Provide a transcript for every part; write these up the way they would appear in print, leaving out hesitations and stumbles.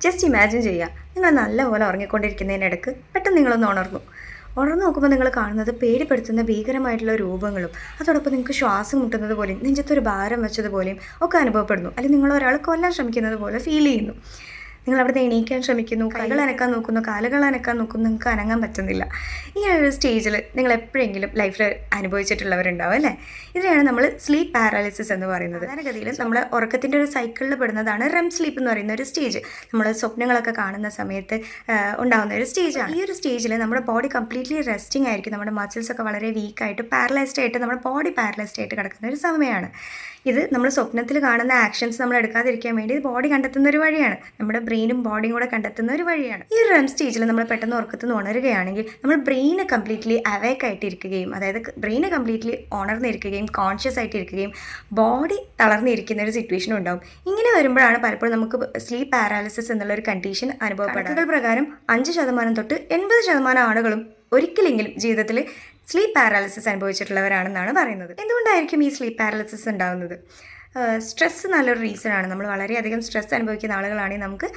Just imagine ചെയ്യുക, നിങ്ങൾ നല്ലപോലെ ഉറങ്ങിക്കൊണ്ടിരിക്കുന്നതിനിടയ്ക്ക് പെട്ടെന്ന് നിങ്ങളൊന്ന് ഉണർന്നു നോക്കുമ്പോൾ നിങ്ങൾ കാണുന്നത് പേടിപ്പെടുത്തുന്ന ഭീകരമായിട്ടുള്ള രൂപങ്ങളും അതോടൊപ്പം നിങ്ങൾക്ക് ശ്വാസം മുട്ടുന്നത് പോലെയും നെഞ്ചത്തൊരു ഭാരം വെച്ചതുപോലെയും ഒക്കെ അനുഭവപ്പെടുന്നു. അല്ലെങ്കിൽ നിങ്ങൾ ഒരാളെ കൊല്ലാൻ ശ്രമിക്കുന്നത് പോലെ ഫീൽ ചെയ്യുന്നു. നിങ്ങൾ അവിടുന്ന് എണീക്കാൻ ശ്രമിക്കുന്നു, കൈകൾ അനക്കാൻ നോക്കുന്നു, കാലുകൾ അനക്കാൻ നോക്കുന്നു, നിങ്ങൾക്ക് അനങ്ങാൻ പറ്റുന്നില്ല. ഇങ്ങനൊരു സ്റ്റേജിൽ നിങ്ങൾ എപ്പോഴെങ്കിലും ലൈഫിൽ അനുഭവിച്ചിട്ടുള്ളവരുണ്ടാവും അല്ലേ? ഇതിനെയാണ് നമ്മൾ സ്ലീപ്പ് പാരാലിസിസ് എന്ന് പറയുന്നത്. സാധാരണഗതിയിൽ നമ്മൾ ഉറക്കത്തിൻ്റെ ഒരു സൈക്കിളിൽ പെടുന്നതാണ് റെം സ്ലീപ്പ് എന്ന് പറയുന്ന ഒരു സ്റ്റേജ്. നമ്മൾ സ്വപ്നങ്ങളൊക്കെ കാണുന്ന സമയത്ത് ഉണ്ടാകുന്ന ഒരു സ്റ്റേജാണ്. ഈ ഒരു സ്റ്റേജിൽ നമ്മുടെ ബോഡി കംപ്ലീറ്റ്ലി റെസ്റ്റിംഗ് ആയിരിക്കും. നമ്മുടെ മസിൽസ് ഒക്കെ വളരെ വീക്കായിട്ട് പാരലൈസ്ഡ് ആയിട്ട് നമ്മുടെ ബോഡി പാരലൈസ്ഡ് ആയിട്ട് കിടക്കുന്ന ഒരു സമയമാണ്. ഇത് നമ്മൾ സ്വപ്നത്തിൽ കാണുന്ന ആക്ഷൻസ് നമ്മൾ എടുക്കാതിരിക്കാൻ വേണ്ടി ബോഡി കണ്ടെത്തുന്ന ഒരു വഴിയാണ്. നമ്മുടെ ബ്രെയിനും ബോഡിയും കൂടെ കണ്ടെത്തുന്ന ഒരു വഴിയാണ്. ഈ ഒരു റെം സ്റ്റേജിൽ നമ്മൾ പെട്ടെന്ന് ഉറക്കത്തിൽ നിന്ന് ഉണരുകയാണെങ്കിൽ നമ്മൾ ബ്രെയിന് കംപ്ലീറ്റ്ലി അവേക്ക് ആയിട്ടിരിക്കുകയും, അതായത് ബ്രെയിന് കംപ്ലീറ്റ്ലി ഉണർന്നിരിക്കുകയും കോൺഷ്യസ് ആയിട്ടിരിക്കുകയും ബോഡി തളർന്നിരിക്കുന്ന ഒരു സിറ്റുവേഷനും ഉണ്ടാവും. ഇങ്ങനെ വരുമ്പോഴാണ് പലപ്പോഴും നമുക്ക് സ്ലീപ്പ് പാരാലിസിസ് എന്നുള്ളൊരു കണ്ടീഷൻ അനുഭവപ്പെടുന്നത്. പ്രകാരം 5% തൊട്ട് 80% ആളുകളും ഒരിക്കലെങ്കിലും ജീവിതത്തിൽ സ്ലീപ്പ് പാരാലിസിസ് അനുഭവിച്ചിട്ടുള്ളവരാണെന്നാണ് പറയുന്നത്. എന്തുകൊണ്ടായിരിക്കും ഈ സ്ലീപ്പ് പാരാലിസിസ് ഉണ്ടാകുന്നത്? സ്ട്രെസ്സ് നല്ലൊരു റീസണാണ്. നമ്മൾ വളരെയധികം സ്ട്രെസ് അനുഭവിക്കുന്ന ആളുകളാണെങ്കിൽ നമുക്ക്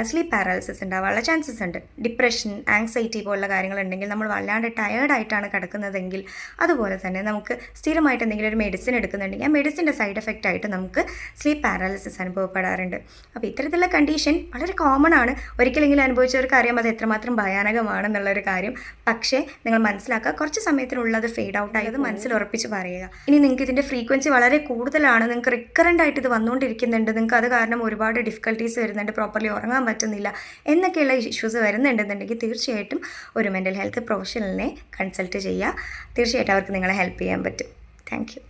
സ്ലീപ്പ് പാരാലിസിസ് ഉണ്ടാവാനുള്ള ചാൻസസ് ഉണ്ട്. ഡിപ്രഷൻ, ആങ്സൈറ്റി പോലുള്ള കാര്യങ്ങളുണ്ടെങ്കിൽ, നമ്മൾ വല്ലാണ്ട് ടയേർഡായിട്ടാണ് കിടക്കുന്നതെങ്കിൽ, അതുപോലെ തന്നെ നമുക്ക് സ്ഥിരമായിട്ട് എന്തെങ്കിലും ഒരു മെഡിസിൻ എടുക്കുന്നുണ്ടെങ്കിൽ ആ മെഡിസിൻ്റെ സൈഡ് എഫക്റ്റ് ആയിട്ട് നമുക്ക് സ്ലീപ്പ് പാരാലിസിസ് അനുഭവപ്പെടാറുണ്ട്. അപ്പോൾ ഇത്തരത്തിലുള്ള കണ്ടീഷൻ വളരെ കോമൺ ആണ്. ഒരിക്കലെങ്കിലും അനുഭവിച്ചവർക്ക് അറിയാം അത് എത്രമാത്രം ഭയാനകമാണെന്നുള്ളൊരു കാര്യം. പക്ഷേ നിങ്ങൾ മനസ്സിലാക്കുക, കുറച്ച് സമയത്തിനുള്ളത് അത് ഫെയ്ഡ് ഔട്ട് ആയത് മനസ്സിൽ ഉറപ്പിച്ച് പറയുക. ഇനി നിങ്ങൾക്ക് ഇതിൻ്റെ ഫ്രീക്വൻസി വളരെ കൂടുതലാണ്, നിങ്ങൾക്ക് റിക്കറൻ്റ് ആയിട്ട് ഇത് വന്നുകൊണ്ടിരിക്കുന്നുണ്ട്, നിങ്ങൾക്ക് അത് കാരണം ഒരുപാട് ഡിഫിക്കൽട്ടീസ് വരുന്നുണ്ട്, പ്രോപ്പർലി ഉറങ്ങാൻ പറ്റുന്നില്ല എന്നൊക്കെയുള്ള ഇഷ്യൂസ് വരുന്നുണ്ടെന്നുണ്ടെങ്കിൽ തീർച്ചയായിട്ടും ഒരു മെൻ്റൽ ഹെൽത്ത് പ്രൊഫഷണലിനെ കൺസൾട്ട് ചെയ്യുക. തീർച്ചയായിട്ടും അവർക്ക് നിങ്ങളെ ഹെൽപ്പ് ചെയ്യാൻ പറ്റും. Thank you.